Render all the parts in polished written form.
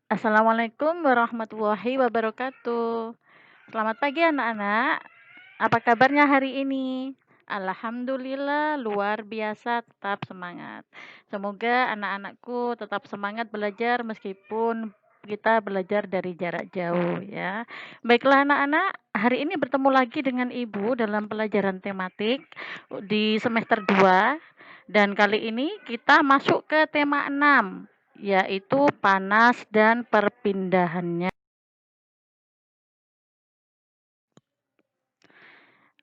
Assalamualaikum warahmatullahi wabarakatuh. Selamat pagi anak-anak. Apa kabarnya hari ini? Alhamdulillah luar biasa, tetap semangat. Semoga anak-anakku tetap semangat belajar meskipun kita belajar dari jarak jauh ya. Baiklah anak-anak, hari ini bertemu lagi dengan Ibu dalam pelajaran tematik di semester 2 dan kali ini kita masuk ke tema 6 yaitu panas dan perpindahannya.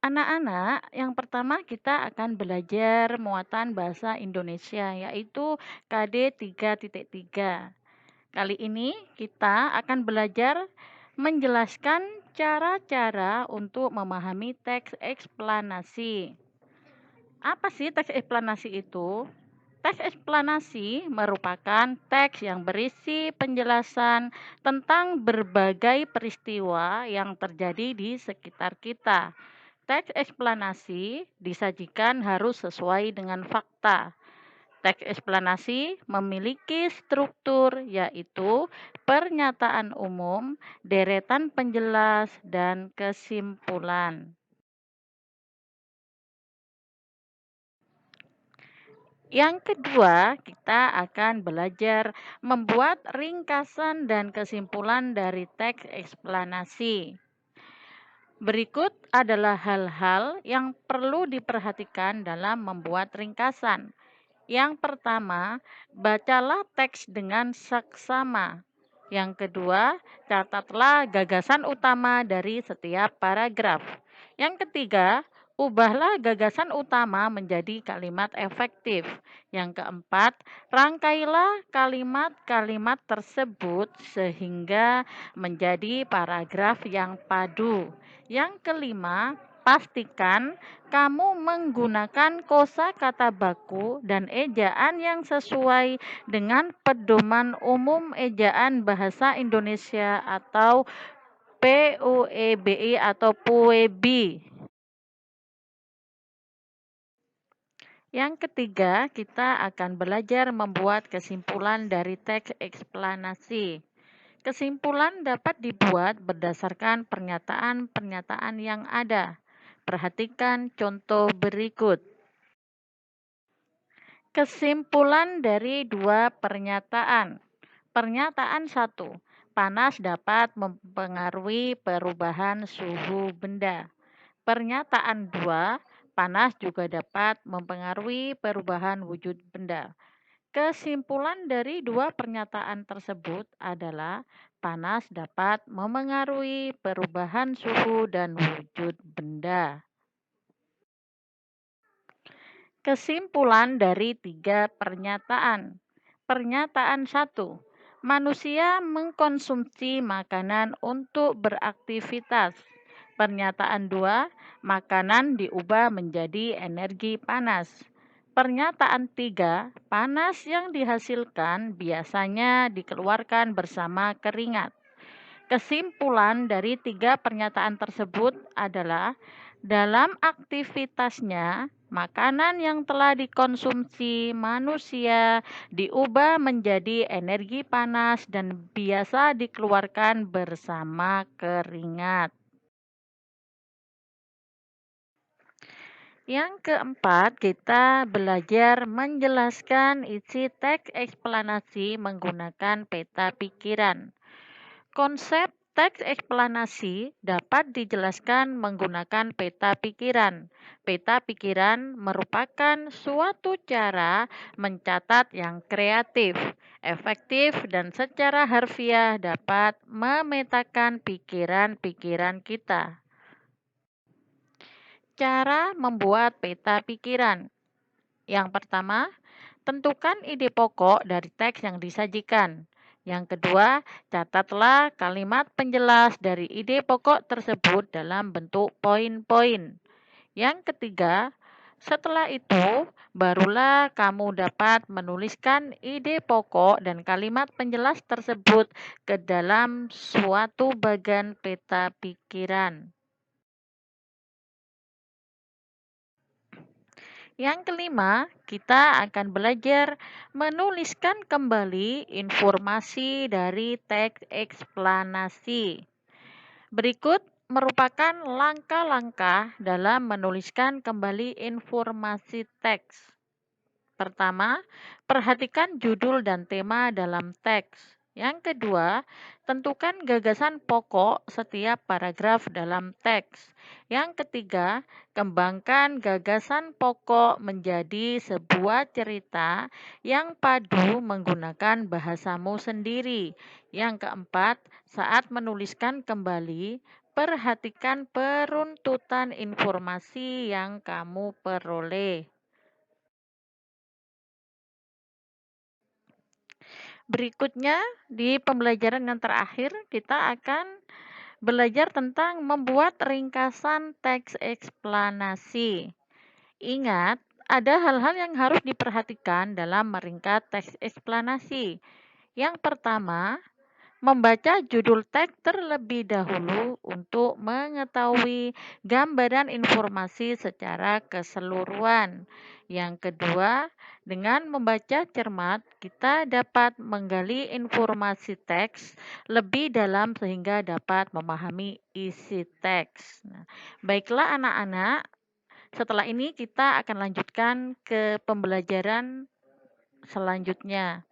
Anak-anak, yang pertama kita akan belajar muatan bahasa Indonesia yaitu KD 3.3. Kali ini kita akan belajar menjelaskan cara-cara untuk memahami teks eksplanasi. Apa sih teks eksplanasi itu? Teks eksplanasi merupakan teks yang berisi penjelasan tentang berbagai peristiwa yang terjadi di sekitar kita. Teks eksplanasi disajikan harus sesuai dengan fakta. Teks eksplanasi memiliki struktur yaitu pernyataan umum, deretan penjelas, dan kesimpulan. Yang kedua, kita akan belajar membuat ringkasan dan kesimpulan dari teks eksplanasi. Berikut adalah hal-hal yang perlu diperhatikan dalam membuat ringkasan. Yang pertama, bacalah teks dengan saksama. Yang kedua, catatlah gagasan utama dari setiap paragraf. Yang ketiga, ubahlah gagasan utama menjadi kalimat efektif. Yang keempat, rangkailah kalimat-kalimat tersebut sehingga menjadi paragraf yang padu. Yang kelima, pastikan kamu menggunakan kosakata baku dan ejaan yang sesuai dengan pedoman umum ejaan bahasa Indonesia atau PUEBI atau PUEBI. Yang ketiga, kita akan belajar membuat kesimpulan dari teks eksplanasi. Kesimpulan dapat dibuat berdasarkan pernyataan-pernyataan yang ada. Perhatikan contoh berikut. Kesimpulan dari dua pernyataan. Pernyataan 1. Panas dapat mempengaruhi perubahan suhu benda. Pernyataan 2. Panas juga dapat mempengaruhi perubahan wujud benda. Kesimpulan dari dua pernyataan tersebut adalah panas dapat memengaruhi perubahan suhu dan wujud benda. Kesimpulan dari tiga pernyataan. Pernyataan 1. Manusia mengkonsumsi makanan untuk beraktivitas. Pernyataan 2. Makanan diubah menjadi energi panas. Pernyataan 3. Panas yang dihasilkan biasanya dikeluarkan bersama keringat. Kesimpulan dari tiga pernyataan tersebut adalah dalam aktivitasnya, makanan yang telah dikonsumsi manusia diubah menjadi energi panas dan biasa dikeluarkan bersama keringat. Yang keempat, kita belajar menjelaskan isi teks eksplanasi menggunakan peta pikiran. Konsep teks eksplanasi dapat dijelaskan menggunakan peta pikiran. Peta pikiran merupakan suatu cara mencatat yang kreatif, efektif, dan secara harfiah dapat memetakan pikiran-pikiran kita. Cara membuat peta pikiran. Yang pertama, tentukan ide pokok dari teks yang disajikan. Yang kedua, catatlah kalimat penjelas dari ide pokok tersebut dalam bentuk poin-poin. Yang ketiga, setelah itu barulah kamu dapat menuliskan ide pokok dan kalimat penjelas tersebut ke dalam suatu bagan peta pikiran. Yang kelima, kita akan belajar menuliskan kembali informasi dari teks eksplanasi. Berikut merupakan langkah-langkah dalam menuliskan kembali informasi teks. Pertama, perhatikan judul dan tema dalam teks. Yang kedua, tentukan gagasan pokok setiap paragraf dalam teks. Yang ketiga, kembangkan gagasan pokok menjadi sebuah cerita yang padu menggunakan bahasamu sendiri. Yang keempat, saat menuliskan kembali, perhatikan peruntutan informasi yang kamu peroleh. Berikutnya, di pembelajaran yang terakhir, kita akan belajar tentang membuat ringkasan teks eksplanasi. Ingat, ada hal-hal yang harus diperhatikan dalam meringkas teks eksplanasi. Yang pertama, membaca judul teks terlebih dahulu untuk mengetahui gambaran informasi secara keseluruhan. Yang kedua, dengan membaca cermat, kita dapat menggali informasi teks lebih dalam sehingga dapat memahami isi teks. Nah, baiklah anak-anak, setelah ini kita akan lanjutkan ke pembelajaran selanjutnya.